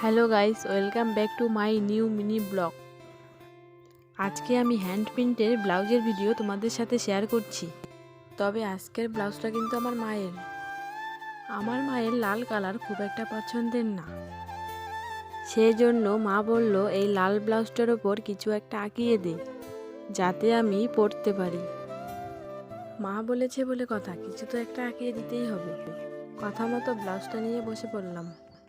Hello guys, welcome back to my new mini blog. আজকে আমি hand প্রিন্টের ব্লাউজের ভিডিও তোমাদের সাথে শেয়ার করছি। তবে আজকের ব্লাউজটা কিন্তু আমার মায়ের লাল কালার খুব একটা পছন্দের না। সেই জন্য মা বলল এই লাল ব্লাউজটার ওপর কিছু একটা আঁকিয়ে দে, যাতে আমি পরতে পারি। মা বলেছে বলে কথা, কিছু তো একটা আঁকিয়ে দিতেই হবে। কথা মতো ব্লাউজটা নিয়ে বসে পড়লাম।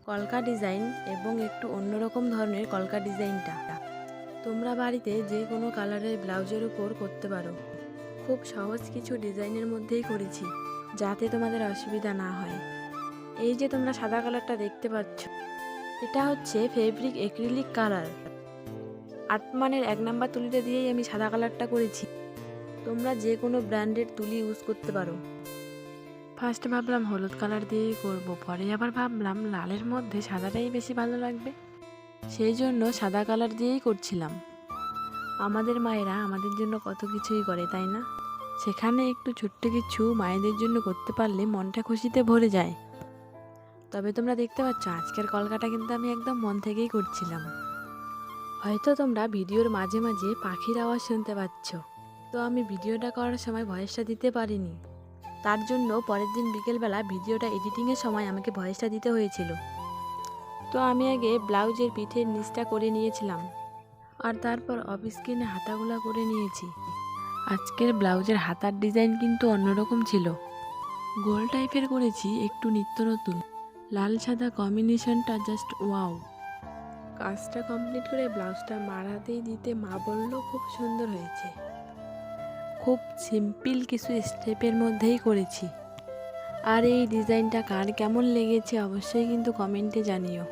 কলকা ডিজাইন এবং একটু অন্যরকম ধরনের কলকা ডিজাইনটা তোমরা বাড়িতে যে কোনো কালারের ব্লাউজের উপর করতে পারো। খুব সহজ কিছু ডিজাইনের মধ্যেই করেছি, যাতে তোমাদের অসুবিধা না হয়। এই যে তোমরা সাদা কালারটা দেখতে পাচ্ছ, এটা হচ্ছে ফেব্রিক অ্যাক্রিলিক কালার। 8 মানের 1 নাম্বার তুলিটা দিয়েই আমি সাদা কালারটা করেছি। তোমরা যে কোনো ব্র্যান্ডের তুলি ইউজ করতে পারো। ফার্স্ট ভাবলাম হলুদ কালার দিয়েই করব, পরে আবার ভাবলাম লালের মধ্যে সাদাটাই বেশি ভালো লাগবে, সেই জন্য সাদা কালার দিয়েই করছিলাম। আমাদের মায়েরা আমাদের জন্য কত কিছুই করে, তাই না? সেখানে একটু ছোট্ট কিছু মায়েদের জন্য করতে পারলে মনটা খুশিতে ভরে যায়। তবে তোমরা দেখতে পাচ্ছ আজকের কলকাটা কিন্তু আমি একদম মন থেকেই করছিলাম। হয়তো তোমরা ভিডিওর মাঝে মাঝে পাখির আওয়াজ শুনতে পাচ্ছ। তো আমি ভিডিওটা করার সময় ভয়েসটা দিতে পারিনি, তার জন্য পরের দিন বিকেলবেলা ভিডিওটা এডিটিংয়ের সময় আমাকে ভয়েসটা দিতে হয়েছিল। তো আমি আগে ব্লাউজের পিঠের নিচটা করে নিয়েছিলাম, আর তারপর অফ স্ক্রিনে হাতাগুলা করে নিয়েছি। আজকের ব্লাউজের হাতার ডিজাইন কিন্তু অন্যরকম ছিল, গোল টাইপের করেছি, একটু নিত্য নতুন। লাল সাদা কম্বিনেশনটা জাস্ট ওয়াও। কাজটা কমপ্লিট করে ব্লাউজটা মার হাতেই দিতে মা বলল খুব সুন্দর হয়েছে। খুব সিম্পল কিছু স্টেপের মধ্যেই করেছি। আর এই ডিজাইনটা কার কেমন লেগেছে অবশ্যই কিন্তু কমেন্টে জানিও।